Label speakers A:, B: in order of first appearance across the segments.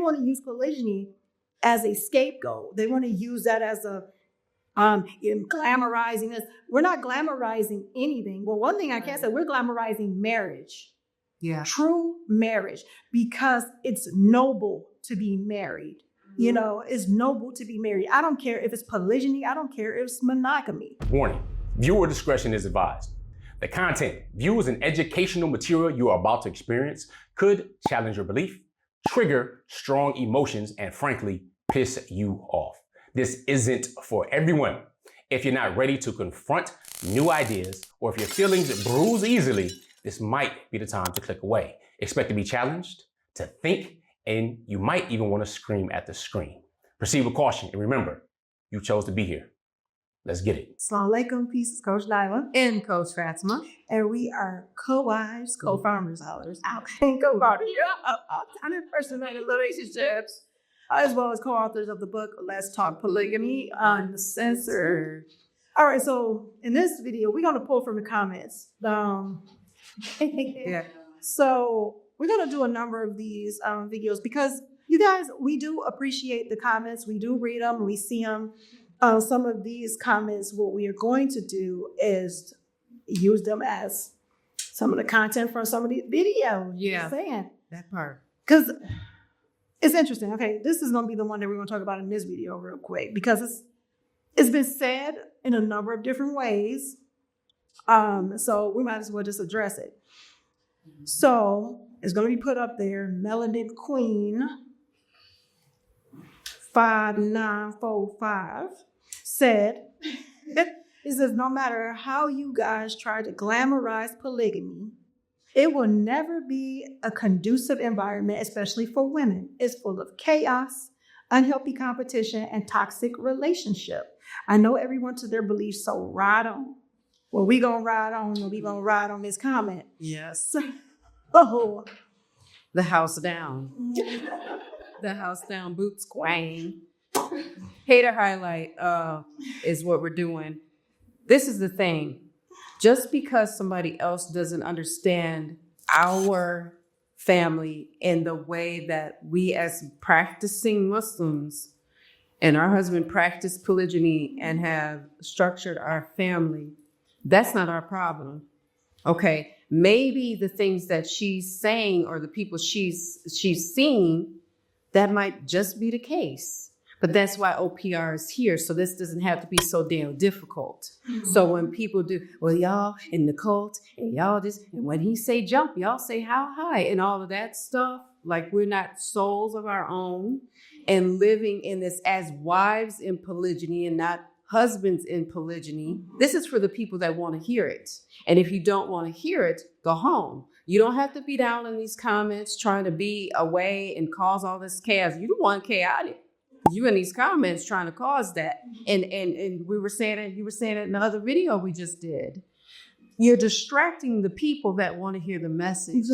A: people want to use polygyny as a scapegoat. They want to use that as a glamorizing this. We're not glamorizing anything. Well, one thing I can say, we're glamorizing marriage.
B: Yeah.
A: True marriage, because it's noble to be married. You know, it's noble to be married. I don't care if it's polygyny. I don't care if it's monogamy.
C: Warning, viewer discretion is advised. The content, views, and educational material you are about to experience could challenge your belief, trigger strong emotions, and frankly, piss you off. This isn't for everyone. If you're not ready to confront new ideas, or if your feelings bruise easily, this might be the time to click away. Expect to be challenged, to think, and you might even want to scream at the screen. Proceed with caution, and remember, you chose to be here. Let's get it.
A: Assalamu alaikum, peace, it's Coach Nyla.
B: And Coach Fatimah.
A: And we are co-wives, co-farmers, co-founders, 100% relationships, as well as co-authors of the book, Let's Talk Polygamy, Uncensored. All right, so in this video, we're going to pull from the comments.
B: Yeah.
A: So we're going to do a number of these videos because you guys, we do appreciate the comments. We do read them and we see them. Some of these comments, what we are going to do is use them as some of the content from some of the videos.
B: Yeah.
A: Saying
B: That part.
A: because it's interesting. Okay, this is going to be the one that we're going to talk about in this video real quick because it's been said in a number of different ways. So we might as well just address it. So it's going to be put up there. Melanin Queen 5945 said, it says, no matter how you guys try to glamorize polygamy, it will never be a conducive environment, especially for women. It's full of chaos, unhealthy competition, and toxic relationship. I know everyone to their beliefs, so ride on. Well, we gonna ride on, or we gonna ride on this comment.
B: Yes.
A: Oh.
B: The house down. The house down, boots quang. Hater highlight is what we're doing. This is the thing. Just because somebody else doesn't understand our family and the way that we as practicing Muslims and our husband practice polygyny and have structured our family, that's not our problem. Okay, maybe the things that she's saying or the people she's seeing, that might just be the case. But that's why OPR is here. So this doesn't have to be so damn difficult. Mm-hmm. So when people do, well, y'all in the cult and y'all this, and when he say jump, y'all say how high and all of that stuff, like we're not souls of our own and living in this as wives in polygyny and not husbands in polygyny. This is for the people that want to hear it. And if you don't want to hear it, go home. You don't have to be down in these comments trying to be away and cause all this chaos. You don't want chaotic. You in these comments trying to cause that. And we were saying it, you were saying it in the other video we just did. You're distracting the people that want to hear the message.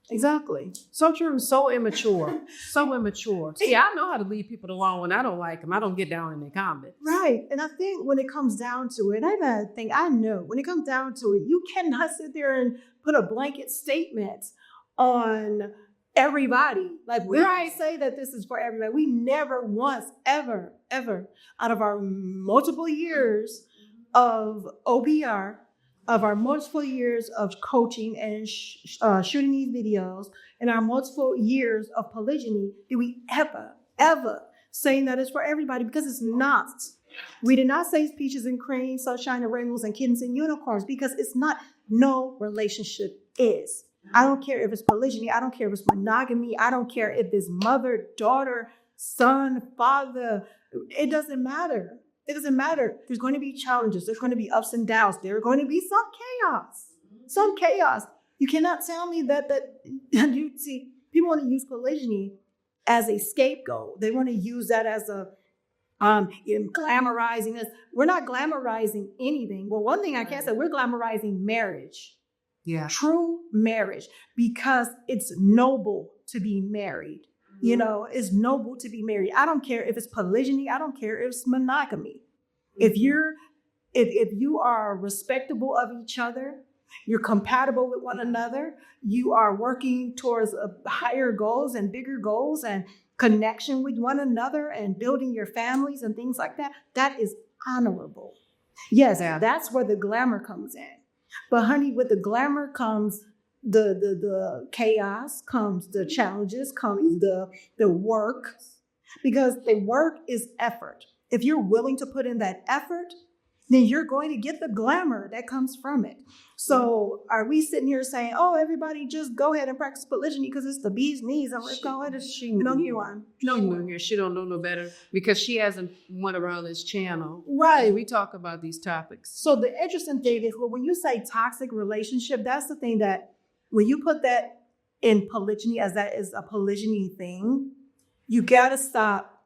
A: Exactly.
B: So true, so immature. So immature. See, I know how to leave people alone when I don't like them. I don't get down in their comments.
A: Right. And I think when it comes down to it, I know when it comes down to it, you cannot sit there and put a blanket statement on everybody. Like we don't say that this is for everybody. We never once, ever, out of our multiple years of OPR, of our multiple years of coaching and shooting these videos, and our multiple years of polygyny, did we ever saying that it's for everybody? Because it's not. We did not say peaches and cream, sunshine and rainbows, and kittens and unicorns, because it's not. No relationship is. I don't care if it's polygyny. I don't care if it's monogamy. I don't care if it's mother, daughter, son, father. It doesn't matter. It doesn't matter. There's going to be challenges. There's going to be ups and downs. There's going to be some chaos. You cannot tell me that you see, people want to use polygyny as a scapegoat. They want to use that as a glamorizing this. We're not glamorizing anything. Well, one thing I can say, we're glamorizing marriage.
B: Yeah.
A: True marriage, because it's noble to be married. You know, it's noble to be married. I don't care if it's polygyny. I don't care if it's monogamy. If you are respectable of each other You're compatible with one another. You are working towards higher goals and bigger goals and connection with one another and building your families and things like that. That is honorable. Yes, that's where the glamour comes in. But honey, with the glamour comes the chaos, comes the challenges, comes the work, because the work is effort. If you're willing to put in that effort, then you're going to get the glamour that comes from it. So are we sitting here saying, oh, everybody just go ahead and practice polygyny because it's the bee's knees and let's go ahead and
B: She don't know no better because she hasn't went around this channel.
A: Right.
B: We talk about these topics.
A: So the interesting thing is, when you say toxic relationship, that's the thing that when you put that in polygyny as that is a polygyny thing, you got to stop.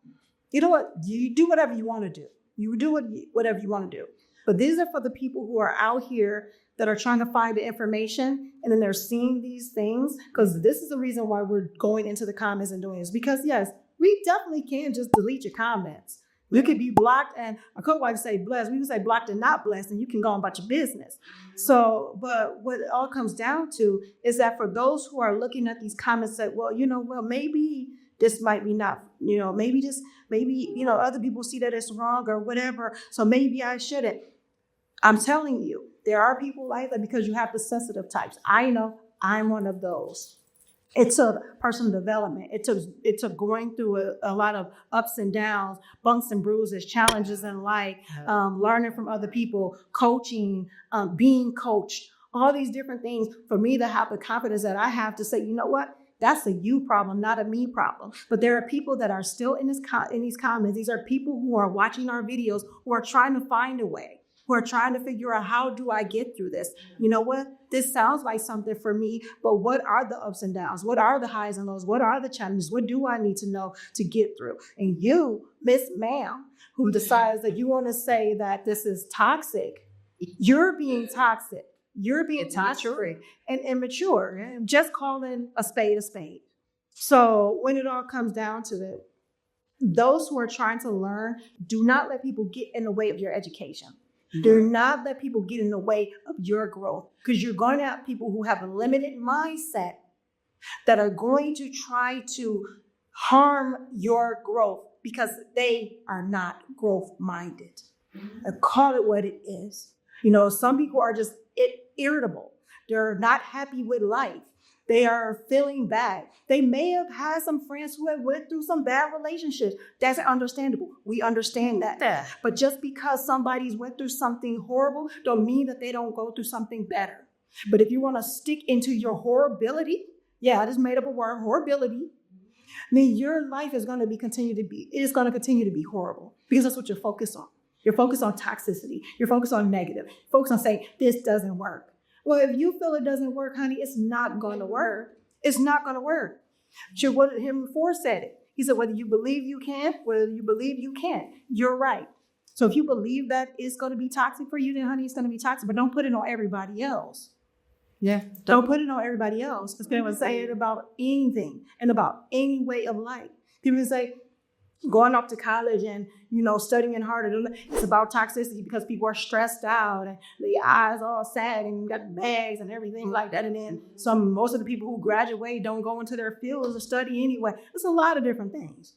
A: You know what? You do whatever you want to do. You do whatever you want to do. But these are for the people who are out here that are trying to find the information and then they're seeing these things, because this is the reason why we're going into the comments and doing this. Because yes, we definitely can just delete your comments. We could be blocked, and I could like say blessed. We would say blocked and not blessed, and you can go on about your business. So, but what it all comes down to is that for those who are looking at these comments, that maybe this might be not, maybe other people see that it's wrong or whatever. So maybe I shouldn't. I'm telling you, there are people like that because you have the sensitive types. I know I'm one of those. It took personal development. It took going through a lot of ups and downs, bumps and bruises, challenges in life, learning from other people, coaching, being coached, all these different things for me to have the confidence that I have to say, you know what? That's a you problem, not a me problem. But there are people that are still in these comments. These are people who are watching our videos, who are trying to find a way, who are trying to figure out, how do I get through this? You know what? This sounds like something for me, but what are the ups and downs? What are the highs and lows? What are the challenges? What do I need to know to get through? And you, Miss Ma'am, who decides that you want to say that this is toxic, you're being toxic. You're being toxic and immature, just calling a spade a spade. So when it all comes down to it, those who are trying to learn, do not let people get in the way of your education. Mm-hmm. Do not let people get in the way of your growth, because you're going to have people who have a limited mindset that are going to try to harm your growth because they are not growth minded. Mm-hmm. Call it what it is. Some people are just irritable. They're not happy with life. They are feeling bad. They may have had some friends who have went through some bad relationships. That's understandable. We understand that. Yeah. But just because somebody's went through something horrible don't mean that they don't go through something better. But if you want to stick into your horribility, I just made up a word, horribility, then your life is going to continue to be horrible, because that's what you're focused on. You're focused on toxicity. You're focused on negative. Focused on saying, this doesn't work. Well, if you feel it doesn't work, honey, it's not going to work. It's not going to work. Sure, what him before said it. He said, whether you believe you can, whether you believe you can't, you're right. So if you believe that it's going to be toxic for you, then honey, it's going to be toxic. But don't put it on everybody else. Yeah. Don't put it on everybody else. Because people say it about anything and about any way of life. People say, going off to college and, studying harder. It's about toxicity because people are stressed out and their eyes all sad and got bags and everything like that. And then most of the people who graduate don't go into their fields or study anyway. It's a lot of different things.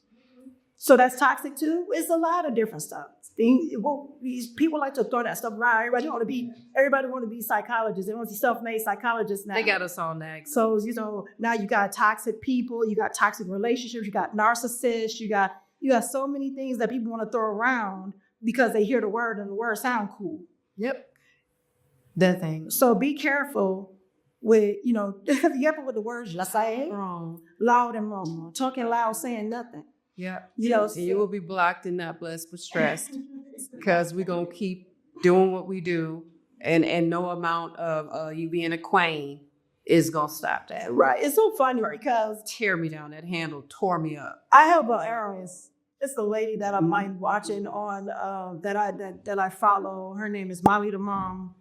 A: So that's toxic too. It's a lot of different stuff. These people like to throw that stuff around. Everybody want to be psychologists. They want to be self-made psychologists now.
B: They got us all nagged.
A: So, now you got toxic people, you got toxic relationships, you got narcissists, you got so many things that people want to throw around because they hear the word and the word sound cool. Yep. That thing. So be careful with, be careful with the words you say. Wrong. Loud and wrong. Talking loud, saying nothing.
B: Yeah. You will be blocked and not blessed but stressed, because we're going to keep doing what we do, and no amount of you being a queen is going to stop that.
A: Right. It's so funny because
B: tear me down. That handle tore me up.
A: I have an error. It's the lady that I might watching on that I follow. Her name is Molly the Mom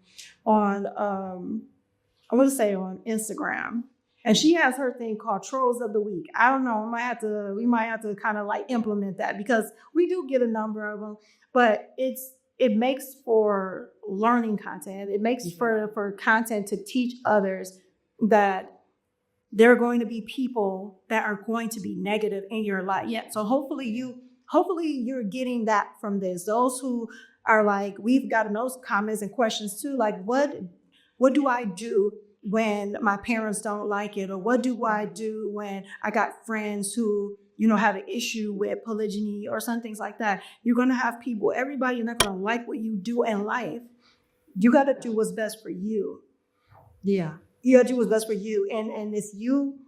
A: on I want to say on Instagram. And she has her thing called Trolls of the Week. I don't know. We might have to kind of like implement that, because we do get a number of them, but it's it makes for learning content. It makes for content to teach others that there are going to be people that are going to be negative in your life.
B: Yeah.
A: So hopefully you're getting that from this. Those who are like, we've gotten those comments and questions too, like what do I do when my parents don't like it? Or what do I do when I got friends who, have an issue with polygyny or some things like that? You're going to have people, everybody, you're not going to like what you do in life. You got to do what's best for you.
B: Yeah.
A: You got to do what's best for you. And if you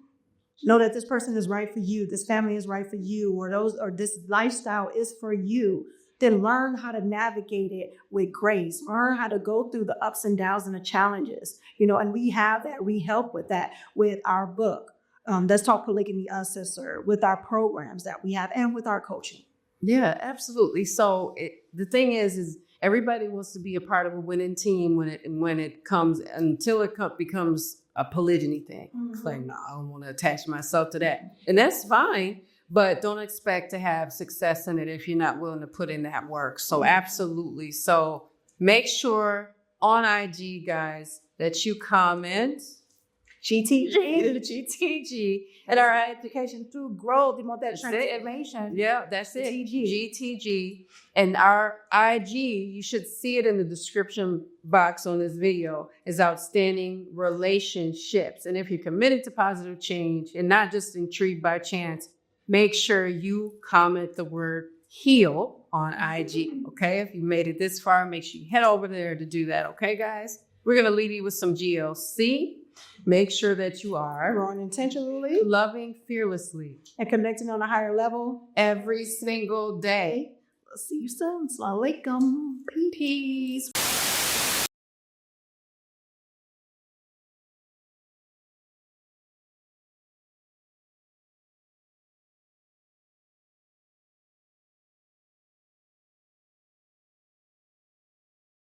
A: know that this person is right for you, this family is right for you, or this lifestyle is for you, then learn how to navigate it with grace. Learn how to go through the ups and downs and the challenges, and we have that. We help with that with our book. Let's Talk Polygamy, Sister, with our programs that we have and with our coaching.
B: Yeah, absolutely. So the thing is everybody wants to be a part of a winning team when it comes until it becomes a polygyny thing. Mm-hmm. It's like, no, I don't want to attach myself to that. And that's fine, but don't expect to have success in it if you're not willing to put in that work. So absolutely. So make sure on IG, guys, that you comment GTG
A: and our education to grow the modern transformation.
B: Yeah, that's it. GTG. And our IG, you should see it in the description box on this video, is Outstanding Relationships. And if you're committed to positive change and not just intrigued by chance, make sure you comment the word heal on IG. Okay, if you made it this far, make sure you head over there to do that. Okay, guys, we're going to leave you with some GLC. Make sure that you are
A: growing intentionally,
B: loving fearlessly,
A: and connecting on a higher level
B: every single day.
A: We'll see you soon. Assalamu alaikum. Peace.